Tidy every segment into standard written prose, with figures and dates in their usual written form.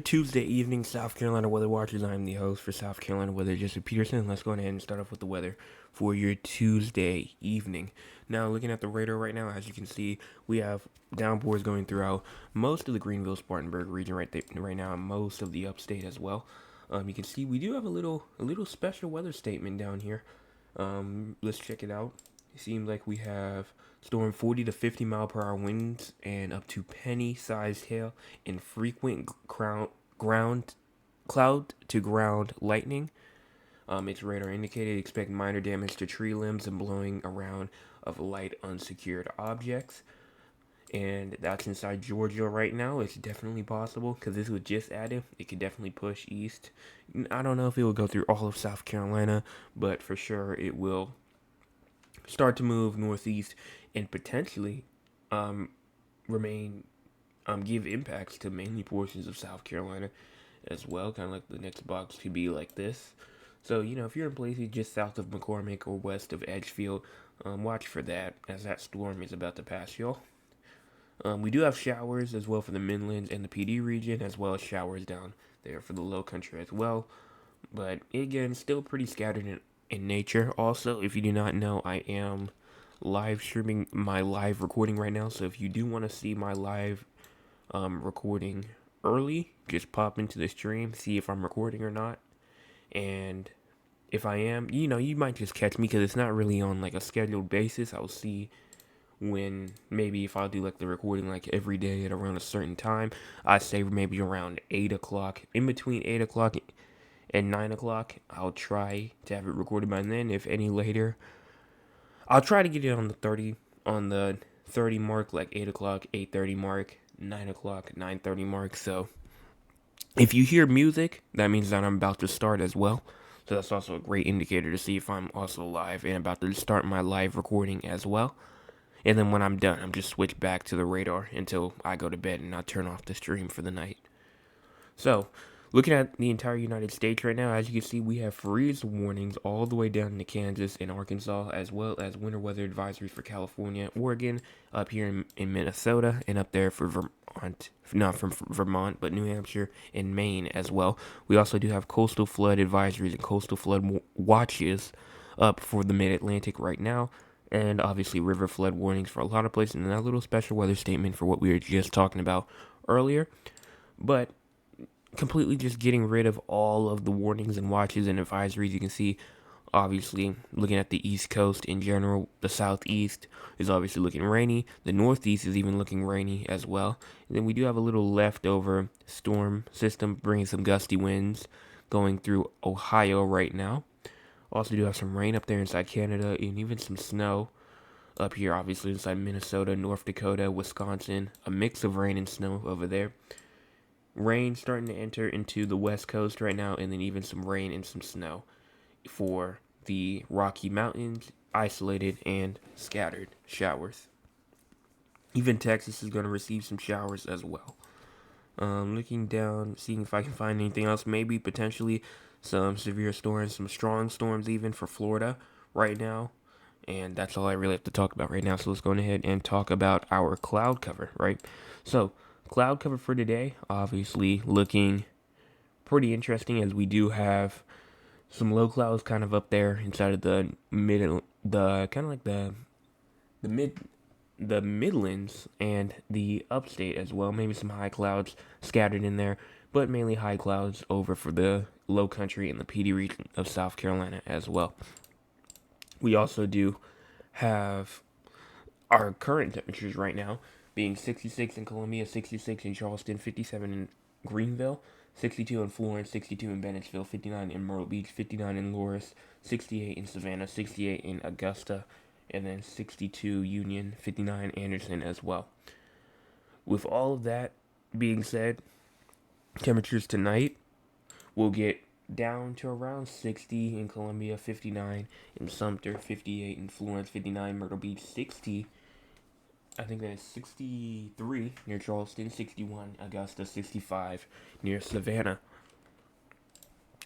Tuesday evening, South Carolina Weather Watchers. I'm the host for South Carolina Weather, Jesse Peterson. Let's go ahead and start off with the weather for your Tuesday evening. Now, looking at the radar right now, as you can see, we have downpours going throughout most of the Greenville-Spartanburg region right now, and most of the upstate as well. You can see we do have a little special weather statement down here. Let's check it out. It seems like we have storm 40 to 50 mile per hour winds and up to penny-sized hail and frequent ground cloud to ground lightning. Its radar indicated expect minor damage to tree limbs and blowing around of light unsecured objects. And that's inside Georgia right now. It's definitely possible because this was just added. It could definitely push east. I don't know if it will go through all of South Carolina, but for sure it will start to move northeast and potentially remain give impacts to mainly portions of South Carolina as well. Kind of like the next box could be like this. So, if you're in places just south of McCormick or west of Edgefield, watch for that as that storm is about to pass y'all. We do have showers as well for the Midlands and the PD region, as well as showers down there for the low country as well. But again, still pretty scattered in nature. Also, if you do not know, I am live streaming my live recording right now. So if you do want to see my live recording early, just pop into the stream, see if I'm recording or not. And if I am, you might just catch me because it's not really on like a scheduled basis. I'll see when maybe if I'll do like the recording like every day at around a certain time. I say maybe around 8 o'clock, in between 8 o'clock and 9 o'clock. I'll try to have it recorded by then. If any later, I'll try to get it on the 30 mark, like 8 o'clock, 8:30 mark, 9 o'clock, 9:30 mark. So if you hear music, that means that I'm about to start as well. So that's also a great indicator to see if I'm also live and about to start my live recording as well. And then when I'm done, I'm just switch back to the radar until I go to bed and I turn off the stream for the night. So, looking at the entire United States right now, as you can see, we have freeze warnings all the way down to Kansas and Arkansas, as well as winter weather advisories for California, Oregon, up here in Minnesota, and up there for Vermont, not from Vermont, but New Hampshire and Maine as well. We also do have coastal flood advisories and coastal flood watches up for the mid-Atlantic right now. And obviously river flood warnings for a lot of places, and that little special weather statement for what we were just talking about earlier. But completely just getting rid of all of the warnings and watches and advisories. You can see, obviously, looking at the East Coast in general, the Southeast is obviously looking rainy. The Northeast is even looking rainy as well. And then we do have a little leftover storm system bringing some gusty winds going through Ohio right now. Also do have some rain up there inside Canada and even some snow up here, obviously, inside Minnesota, North Dakota, Wisconsin. A mix of rain and snow over there. Rain starting to enter into the West Coast right now, and then even some rain and some snow for the Rocky Mountains, isolated and scattered showers. Even Texas is going to receive some showers as well. Looking down, seeing if I can find anything else, maybe potentially some severe storms, some strong storms even for Florida right now. And that's all I really have to talk about right now. So let's go ahead and talk about our cloud cover, right? So cloud cover for today, obviously looking pretty interesting as we do have some low clouds kind of up there inside of the Midlands and the upstate as well. Maybe some high clouds scattered in there, but mainly high clouds over for the low country and the PD region of South Carolina as well. We also do have our current temperatures right now being 66 in Columbia, 66 in Charleston, 57 in Greenville, 62 in Florence, 62 in Bennettsville, 59 in Myrtle Beach, 59 in Loris, 68 in Savannah, 68 in Augusta, and then 62 Union, 59 Anderson as well. With all of that being said, temperatures tonight will get down to around 60 in Columbia, 59 in Sumter, 58 in Florence, 59 Myrtle Beach, 60. I think that is 63 near Charleston, 61 Augusta, 65 near Savannah.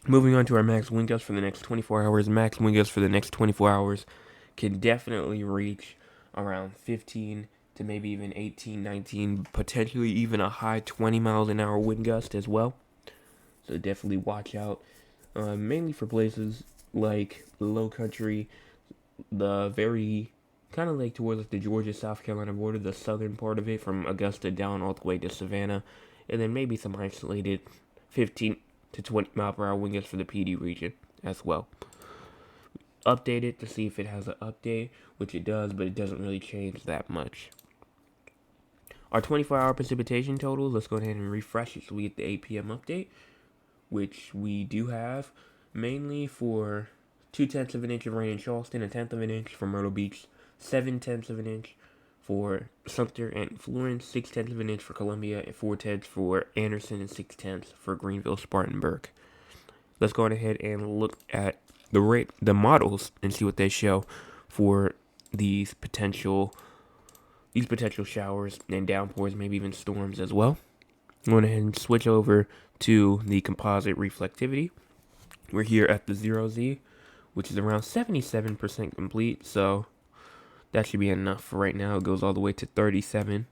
Moving on to our max wind gusts for the next 24 hours. Max wind gusts for the next 24 hours can definitely reach around 15 to maybe even 18, 19, potentially even a high 20 miles an hour wind gust as well. So definitely watch out, mainly for places like the Low Country, the very kind of like towards like the Georgia South Carolina border, the southern part of it from Augusta down all the way to Savannah, and then maybe some isolated 15 to 20 mile per hour wind gusts for the PD region as well. Update it to see if it has an update, which it does, but it doesn't really change that much. Our 24-hour precipitation total, let's go ahead and refresh it so we get the 8 p.m. update, which we do have mainly for 2/10 of an inch of rain in Charleston, 1/10 of an inch for Myrtle Beach, 7/10 of an inch for Sumter and Florence, 6/10 of an inch for Columbia, and 4/10 for Anderson, and 6/10 for Greenville, Spartanburg. Let's go ahead and look at the models and see what they show for these potential showers and downpours, maybe even storms as well. I'm going ahead and switch over to the composite reflectivity. We're here at the 0Z, which is around 77% complete, so that should be enough for right now. It goes all the way to 37.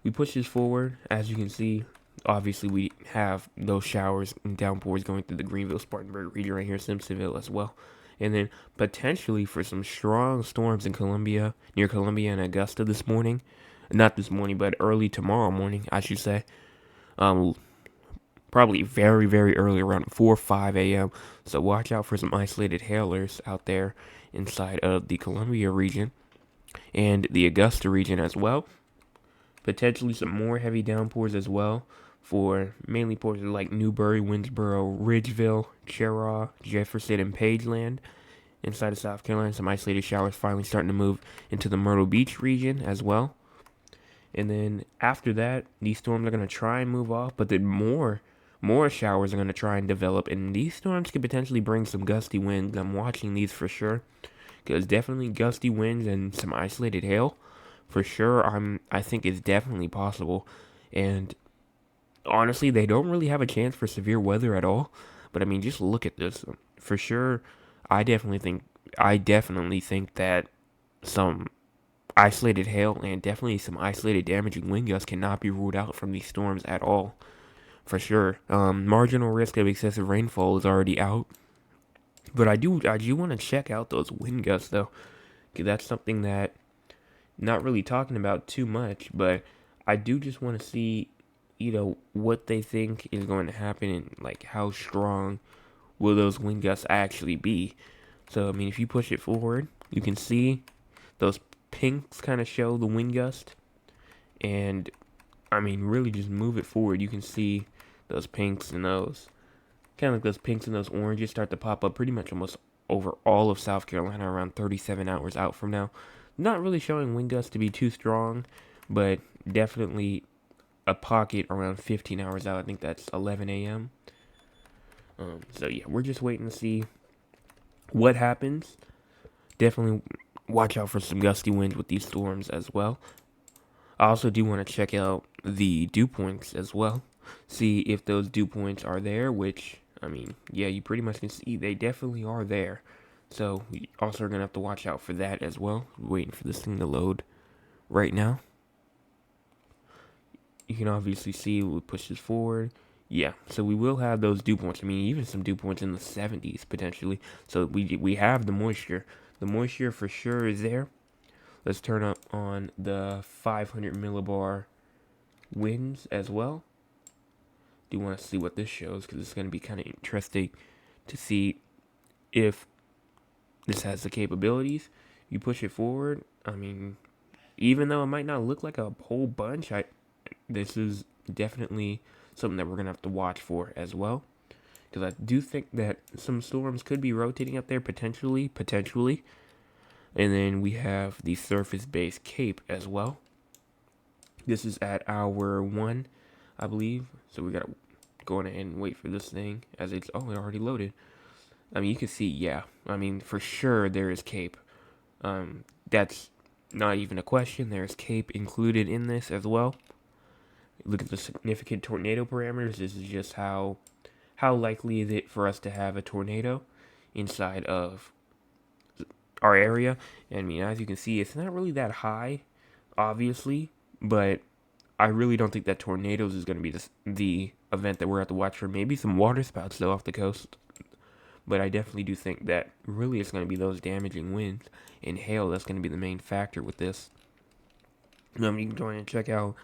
We push this forward. As you can see, obviously we have those showers and downpours going through the Greenville, Spartanburg region right here, Simpsonville as well. And then potentially for some strong storms in Columbia, near Columbia and Augusta this morning. Not this morning, but early tomorrow morning, I should say. Probably very, very early, around 4 or 5 a.m. So watch out for some isolated hailers out there inside of the Columbia region and the Augusta region as well. Potentially some more heavy downpours as well for mainly portions like Newberry, Winsboro, Ridgeville, Cheraw, Jefferson, and Pageland. Inside of South Carolina, some isolated showers finally starting to move into the Myrtle Beach region as well. And then after that, these storms are going to try and move off, but then more showers are going to try and develop, and these storms could potentially bring some gusty winds. I'm watching these for sure, because definitely gusty winds and some isolated hail for sure. I think it's definitely possible, and honestly, they don't really have a chance for severe weather at all. But I mean, just look at this for sure. I definitely think that some isolated hail and definitely some isolated damaging wind gusts cannot be ruled out from these storms at all. For sure. Marginal risk of excessive rainfall is already out. But I do want to check out those wind gusts though, because that's something that not really talking about too much, but I do just want to see, what they think is going to happen and like how strong will those wind gusts actually be. So I mean, if you push it forward, you can see those pinks kind of show the wind gust, and I mean, really just move it forward. You can see those pinks and those oranges start to pop up pretty much almost over all of South Carolina around 37 hours out from now. Not really showing wind gusts to be too strong, but definitely a pocket around 15 hours out. I think that's 11 a.m. So yeah, we're just waiting to see what happens. Definitely watch out for some gusty winds with these storms as well. I also do want to check out the dew points as well. See if those dew points are there, which, I mean, yeah, you pretty much can see they definitely are there. So we also are going to have to watch out for that as well. Waiting for this thing to load right now. You can obviously see it pushes forward. Yeah, so we will have those dew points. I mean, even some dew points in the 70s potentially. So we have the moisture. The moisture for sure is there. Let's turn up on the 500 millibar winds as well. Do want to see what this shows, because it's going to be kind of interesting to see if this has the capabilities. You push it forward. I mean, even though it might not look like a whole bunch, this is definitely something that we're going to have to watch for as well. Because I do think that some storms could be rotating up there potentially. And then we have the surface-based cape as well. This is at hour 1, I believe. So we got to go ahead and wait for this thing as it already loaded. I mean, you can see, yeah. I mean, for sure there is cape. That's not even a question. There's cape included in this as well. Look at the significant tornado parameters. This is just how likely is it for us to have a tornado inside of our area. And I mean, as you can see, it's not really that high, obviously, but I really don't think that tornadoes is going to be the event that we're at to watch for. Maybe some water spouts though off the coast, but I definitely do think that really it's going to be those damaging winds and hail that's going to be the main factor with this. You can go in and check out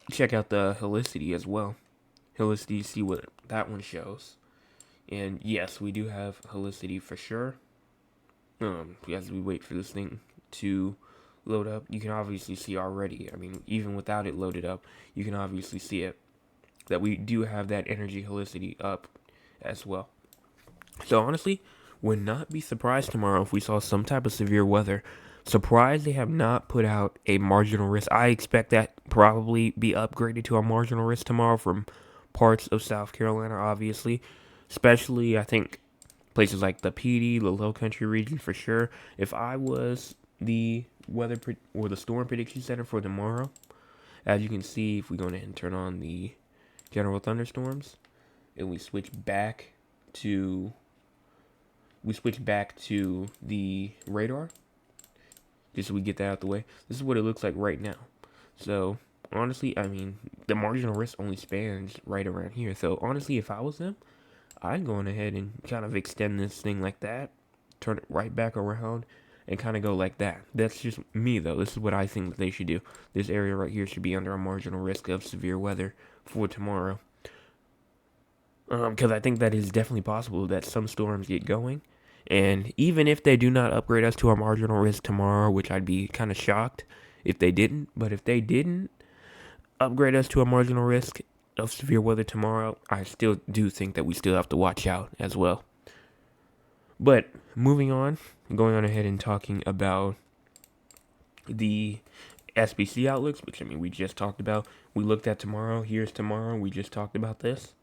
the helicity as well. Helicity, see what that one shows. And yes, we do have helicity for sure. As we wait for this thing to load up, you can obviously see already. I mean, even without it loaded up, you can obviously see it that we do have that energy helicity up as well. So honestly, would not be surprised tomorrow if we saw some type of severe weather. Surprised they have not put out a marginal risk. I expect that probably be upgraded to a marginal risk tomorrow from parts of South Carolina, obviously. Especially, I think, places like the PD, the Low Country region for sure. If I was the weather or the storm prediction center for tomorrow, as you can see, if we go ahead and turn on the general thunderstorms, and we switch back to the radar, just so we get that out of the way. This is what it looks like right now. So honestly, I mean, the marginal risk only spans right around here. So honestly, if I was them, I'd go on ahead and kind of extend this thing like that, turn it right back around, and kind of go like that. That's just me, though. This is what I think that they should do. This area right here should be under a marginal risk of severe weather for tomorrow. Because I think that is definitely possible that some storms get going. And even if they do not upgrade us to a marginal risk tomorrow, which I'd be kind of shocked if they didn't, but if they didn't upgrade us to a marginal risk of severe weather tomorrow, I still do think that we still have to watch out as well. But moving on, going on ahead and talking about the SPC outlooks, which I mean we just talked about. We looked at tomorrow. Here's tomorrow. We just talked about this.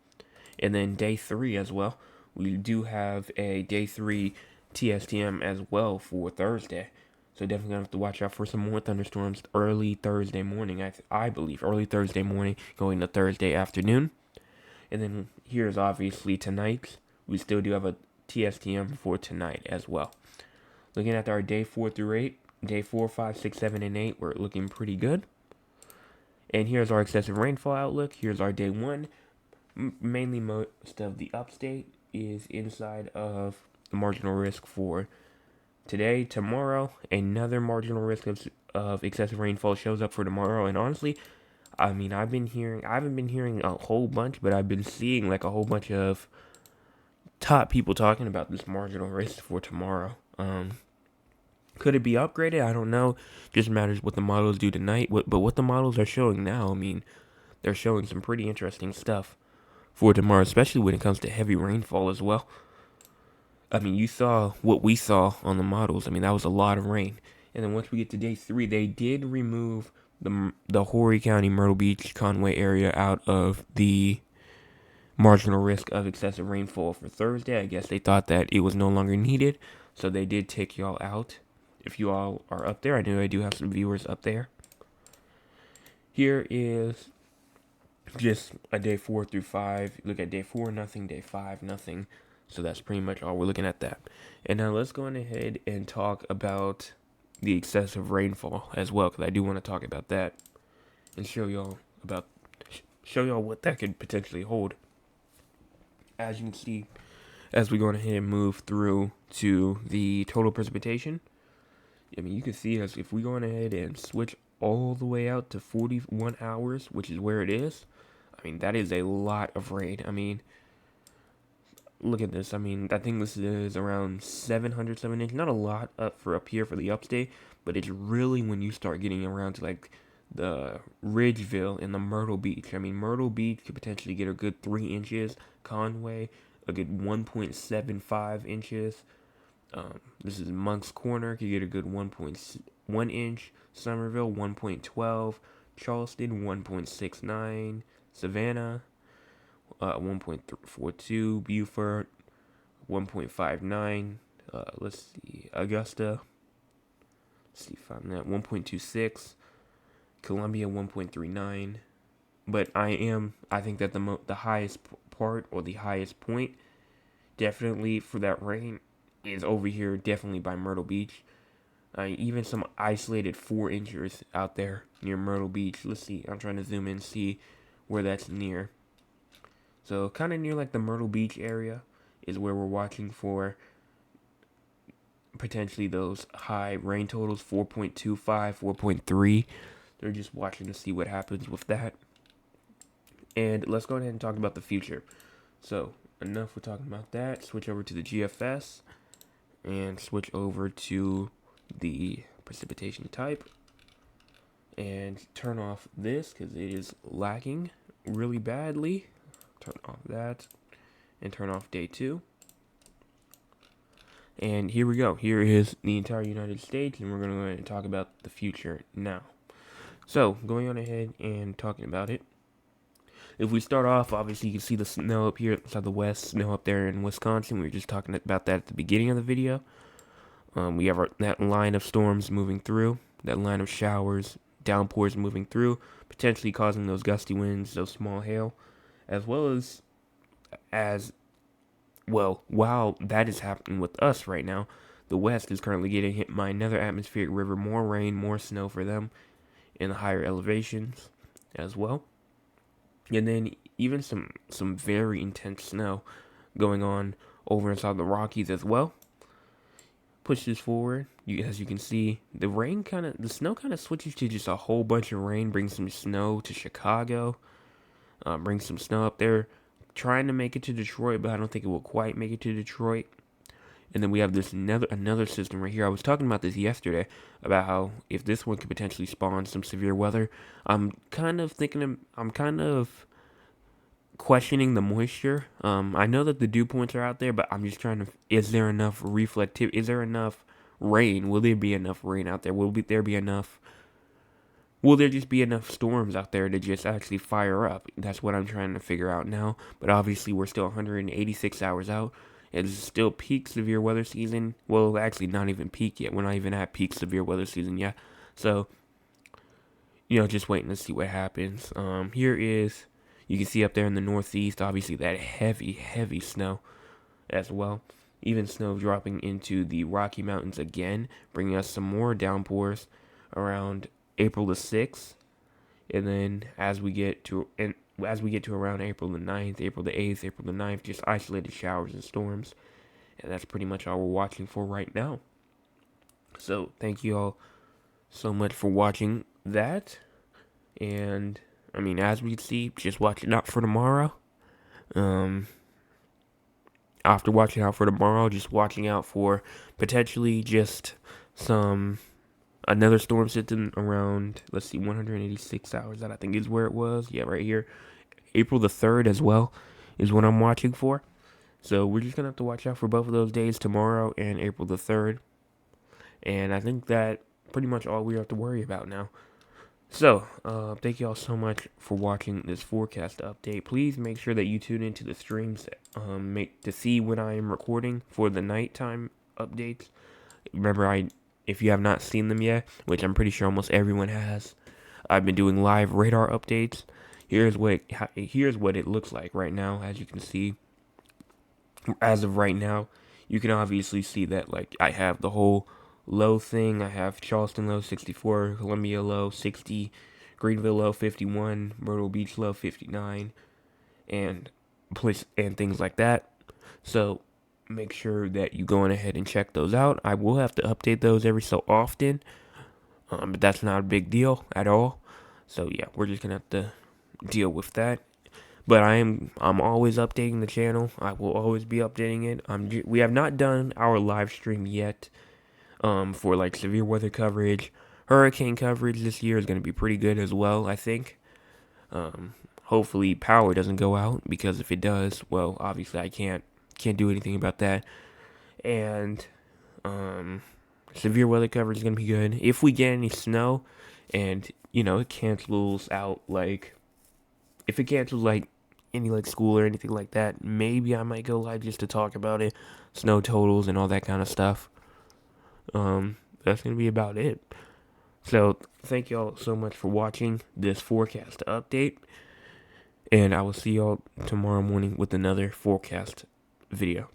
And then day 3 as well. We do have a day 3 TSTM as well for Thursday. So definitely gonna have to watch out for some more thunderstorms early Thursday morning. I believe early Thursday morning going to Thursday afternoon. And then here's obviously tonight. We still do have a TSTM for tonight as well. Looking at our day 4 through 8, day 4, 5, 6, 7, and 8, we're looking pretty good. And here's our excessive rainfall outlook. Here's our day 1. Mainly most of the upstate is inside of the marginal risk for today. Tomorrow, another marginal risk of excessive rainfall shows up for tomorrow. And honestly, I mean, I haven't been hearing a whole bunch, but I've been seeing like a whole bunch of top people talking about this marginal risk for tomorrow. Could it be upgraded? I don't know. Just matters what the models do tonight. But what the models are showing now, I mean, they're showing some pretty interesting stuff for tomorrow, especially when it comes to heavy rainfall as well. I mean, you saw what we saw on the models. I mean, that was a lot of rain. And then once we get to day 3, they did remove the Horry County, Myrtle Beach, Conway area out of the marginal risk of excessive rainfall for Thursday. I guess they thought that it was no longer needed, so they did take y'all out. If you all are up there, I know I do have some viewers up there. Here is just a day 4 through 5. Look at day 4, nothing. Day 5, nothing. So that's pretty much all we're looking at that. And now let's go on ahead and talk about the excessive rainfall as well, because I do want to talk about that and show y'all what that could potentially hold. As you can see, as we go on ahead and move through to the total precipitation, I mean, you can see as if we go on ahead and switch all the way out to 41 hours, which is where it is, I mean, that is a lot of rain. I mean, look at this. I mean, I think this is around 707 inches. Not a lot up here for the upstate, but it's really when you start getting around to like the Ridgeville and the Myrtle Beach. I mean, Myrtle Beach could potentially get a good 3 inches. Conway, a good 1.75 inches. This is Monk's Corner, could get a good 1.1 inch. Somerville, 1.12. Charleston, 1.69. Savannah, 1.42. Beaufort, 1.59. Let's see. Augusta, let's see if I'm at 1.26. Columbia, 1.39. But I think that the highest part or the highest point definitely for that rain is over here, definitely by Myrtle Beach. Even some isolated 4 inches out there near Myrtle Beach. Let's see. I'm trying to zoom in, see where that's near. So kind of near like the Myrtle Beach area is where we're watching for potentially those high rain totals, 4.25, 4.3. They're just watching to see what happens with that. And let's go ahead and talk about the future. So enough with talking about that. Switch over to the GFS and switch over to the precipitation type and turn off this because it is lacking really badly. Turn off that and turn off day 2. And here we go. Here is the entire United States, and we're going to go ahead and talk about the future now. So, going on ahead and talking about it. If we start off, obviously you can see the snow up here inside the west, snow up there in Wisconsin. We were just talking about that at the beginning of the video. We have that line of storms moving through, that line of showers, downpours moving through, potentially causing those gusty winds, those small hail, as well as well, while that is happening with us right now, the West is currently getting hit by another atmospheric river, more rain, more snow for them in the higher elevations as well. And then even some very intense snow going on over inside the Rockies as well. Push this forward, as you can see, the snow kind of switches to just a whole bunch of rain, brings some snow to Chicago, brings some snow up there, trying to make it to Detroit, but I don't think it will quite make it to Detroit. And then we have this another system right here. I was talking about this yesterday about how if this one could potentially spawn some severe weather, I'm kind of questioning the moisture. I know that the dew points are out there, but I'm just trying to, is there enough reflectivity? Is there enough rain? Will there be enough rain out there? Will there just be enough storms out there to just actually fire up? That's what I'm trying to figure out now. But obviously, we're still 186 hours out. It's still peak severe weather season. Well, actually, not even peak yet. We're not even at peak severe weather season yet. So, just waiting to see what happens. Here is, you can see up there in the northeast, obviously, that heavy, heavy snow as well. Even snow dropping into the Rocky Mountains again, bringing us some more downpours around April the 6th, and then as we get to around April the 9th, April the 8th, April the 9th, just isolated showers and storms, and that's pretty much all we're watching for right now. So thank you all so much for watching that, and I mean, as we see, just watching out for tomorrow. After watching out for tomorrow, just watching out for potentially just another storm system around, let's see, 186 hours. That I think is where it was. Yeah, right here. April the 3rd as well is what I'm watching for. So we're just going to have to watch out for both of those days, tomorrow and April the 3rd. And I think that pretty much all we have to worry about now. So, thank you all so much for watching this forecast update. Please make sure that you tune into the streams to see when I am recording for the nighttime updates. Remember, if you have not seen them yet, which I'm pretty sure almost everyone has, I've been doing live radar updates. Here's what it looks like right now. As you can see, as of right now, you can obviously see that I have the whole low thing. I have Charleston low 64, Columbia low 60, Greenville low 51, Myrtle Beach low 59, and things like that. So make sure that you go on ahead and check those out. I will have to update those every so often, but that's not a big deal at all. So yeah, we're just gonna have to deal with that. But I'm always updating the channel. I will always be updating it. We have not done our live stream yet. For severe weather coverage. Hurricane coverage this year is going to be pretty good as well, I think. Hopefully power doesn't go out, because if it does, well, obviously I can't do anything about that. And severe weather coverage is going to be good. If we get any snow and, it cancels out, if it cancels any school or anything like that, maybe I might go live just to talk about it, snow totals and all that kind of stuff. That's going to be about it. So, thank y'all so much for watching this forecast update. And I will see y'all tomorrow morning with another forecast video.